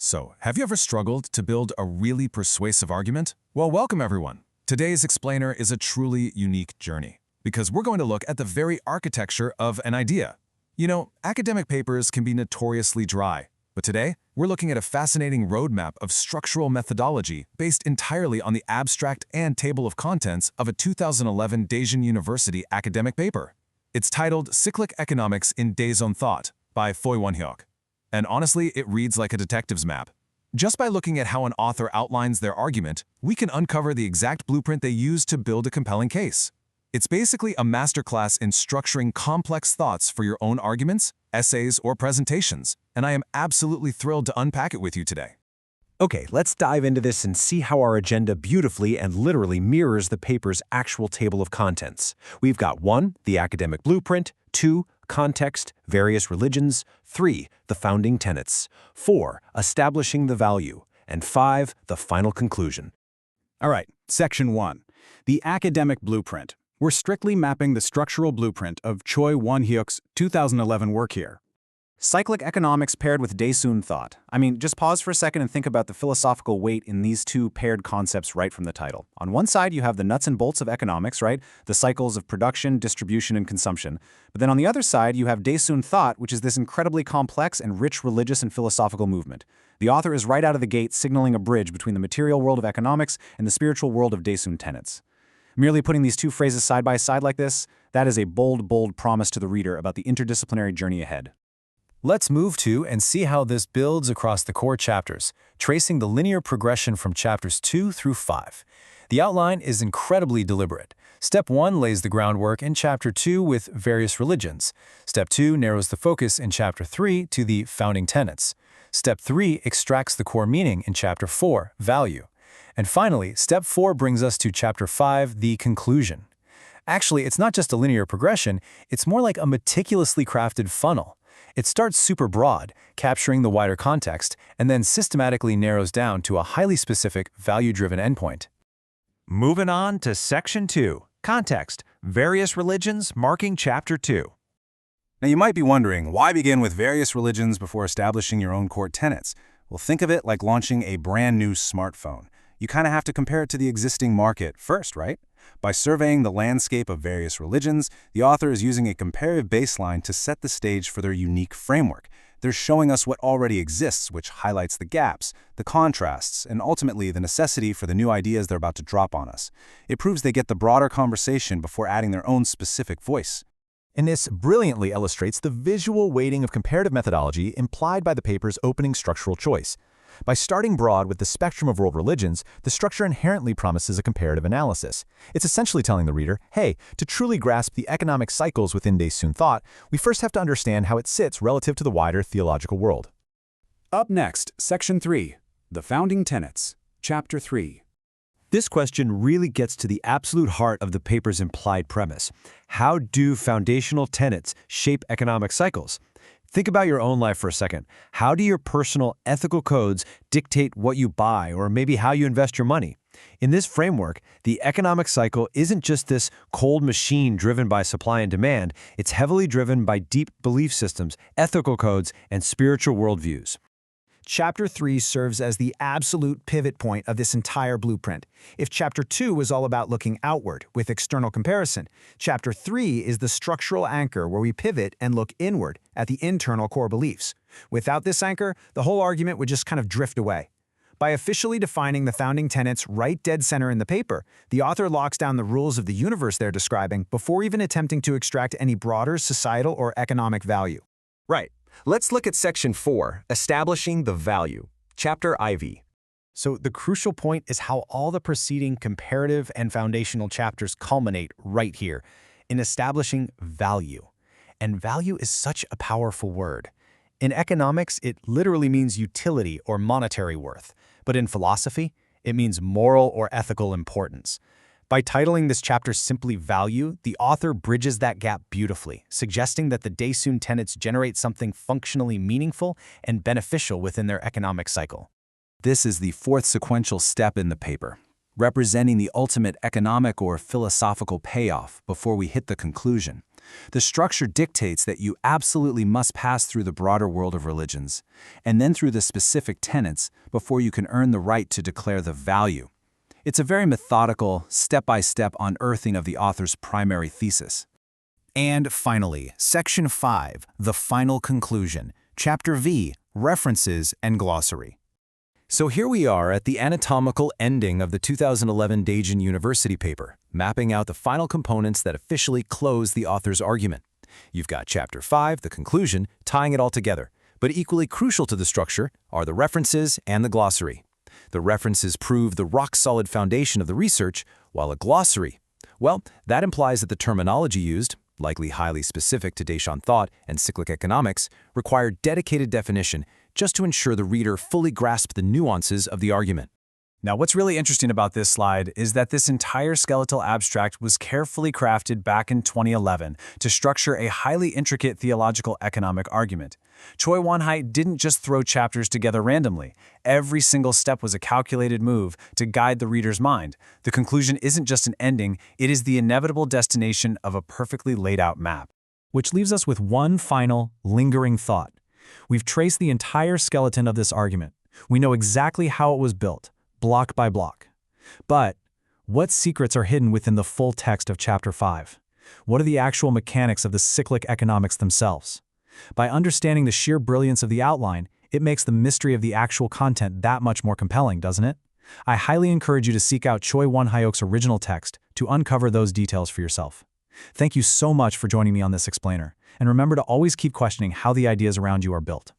So, have you ever struggled to build a really persuasive argument? Well, welcome everyone. Today's explainer is a truly unique journey, because we're going to look at the very architecture of an idea. You know, academic papers can be notoriously dry, but today, we're looking at a fascinating roadmap of structural methodology based entirely on the abstract and table of contents of a 2011 Daejeon University academic paper. It's titled Cyclic Economics in Daejeon Thought by Phoi Won-hyuk. And honestly, it reads like a detective's map. Just by looking at how an author outlines their argument, we can uncover the exact blueprint they use to build a compelling case. It's basically a masterclass in structuring complex thoughts for your own arguments, essays, or presentations, and I am absolutely thrilled to unpack it with you today. Okay, let's dive into this and see how our agenda beautifully and literally mirrors the paper's actual table of contents. We've got 1, the academic blueprint, 2, context, various religions, 3, the founding tenets, 4, establishing the value, and 5, the final conclusion. All right, Section 1, the academic blueprint. We're strictly mapping the structural blueprint of Phoi Won-hyuk's 2011 work here. Cyclic economics paired with Daejeon thought. I mean, just pause for a second and think about the philosophical weight in these two paired concepts right from the title. On one side, you have the nuts and bolts of economics, right? The cycles of production, distribution, and consumption. But then on the other side, you have Daejeon thought, which is this incredibly complex and rich religious and philosophical movement. The author is right out of the gate signaling a bridge between the material world of economics and the spiritual world of Daejeon tenets. Merely putting these two phrases side by side like this, that is a bold, bold promise to the reader about the interdisciplinary journey ahead. Let's move to and see how this builds across the core chapters, tracing the linear progression from chapters 2 through 5. The outline is incredibly deliberate. Step 1 lays the groundwork in chapter 2 with various religions. Step 2 narrows the focus in chapter 3 to the founding tenets. Step 3 extracts the core meaning in chapter 4, value. And finally, step 4 brings us to chapter 5, the conclusion. Actually, it's not just a linear progression, it's more like a meticulously crafted funnel. It starts super broad, capturing the wider context, and then systematically narrows down to a highly specific, value-driven endpoint. Moving on to Section 2, Context, Various Religions Marking Chapter 2. Now you might be wondering, why begin with various religions before establishing your own core tenets? Well, think of it like launching a brand new smartphone. You kind of have to compare it to the existing market first, right? By surveying the landscape of various religions, the author is using a comparative baseline to set the stage for their unique framework. They're showing us what already exists, which highlights the gaps, the contrasts, and ultimately the necessity for the new ideas they're about to drop on us. It proves they get the broader conversation before adding their own specific voice. And this brilliantly illustrates the visual weighting of comparative methodology implied by the paper's opening structural choice. By starting broad with the spectrum of world religions, the structure inherently promises a comparative analysis. It's essentially telling the reader, hey, to truly grasp the economic cycles within Daejeon thought, we first have to understand how it sits relative to the wider theological world. Up next, Section 3, the founding tenets, Chapter 3. This question really gets to the absolute heart of the paper's implied premise. How do foundational tenets shape economic cycles? Think about your own life for a second. How do your personal ethical codes dictate what you buy or maybe how you invest your money? In this framework, the economic cycle isn't just this cold machine driven by supply and demand. It's heavily driven by deep belief systems, ethical codes, and spiritual worldviews. Chapter 3 serves as the absolute pivot point of this entire blueprint. If Chapter 2 was all about looking outward with external comparison, Chapter 3 is the structural anchor where we pivot and look inward at the internal core beliefs. Without this anchor, the whole argument would just kind of drift away. By officially defining the founding tenets right dead center in the paper, the author locks down the rules of the universe they're describing before even attempting to extract any broader societal or economic value. Right. Let's look at Section 4, Establishing the Value, Chapter IV. So the crucial point is how all the preceding comparative and foundational chapters culminate right here, in establishing value. And value is such a powerful word. In economics, it literally means utility or monetary worth. But in philosophy, it means moral or ethical importance. By titling this chapter simply Value, the author bridges that gap beautifully, suggesting that the Daejeon tenets generate something functionally meaningful and beneficial within their economic cycle. This is the fourth sequential step in the paper, representing the ultimate economic or philosophical payoff before we hit the conclusion. The structure dictates that you absolutely must pass through the broader world of religions, and then through the specific tenets before you can earn the right to declare the value. It's a very methodical, step-by-step unearthing of the author's primary thesis. And finally, Section 5, the final conclusion, Chapter V, References and Glossary. So here we are at the anatomical ending of the 2011 Daejeon University paper, mapping out the final components that officially close the author's argument. You've got Chapter 5, the conclusion, tying it all together. But equally crucial to the structure are the references and the glossary. The references prove the rock-solid foundation of the research, while a glossary, well, that implies that the terminology used, likely highly specific to Daejeon thought and cyclic economics, require dedicated definition just to ensure the reader fully grasp the nuances of the argument. Now, what's really interesting about this slide is that this entire skeletal abstract was carefully crafted back in 2011 to structure a highly intricate theological economic argument. Choi Won-hai didn't just throw chapters together randomly. Every single step was a calculated move to guide the reader's mind. The conclusion isn't just an ending, it is the inevitable destination of a perfectly laid out map. Which leaves us with one final, lingering thought. We've traced the entire skeleton of this argument. We know exactly how it was built, block by block. But what secrets are hidden within the full text of Chapter 5? What are the actual mechanics of the cyclic economics themselves? By understanding the sheer brilliance of the outline, it makes the mystery of the actual content that much more compelling, doesn't it? I highly encourage you to seek out Choi Won-hyuk's original text to uncover those details for yourself. Thank you so much for joining me on this explainer, and remember to always keep questioning how the ideas around you are built.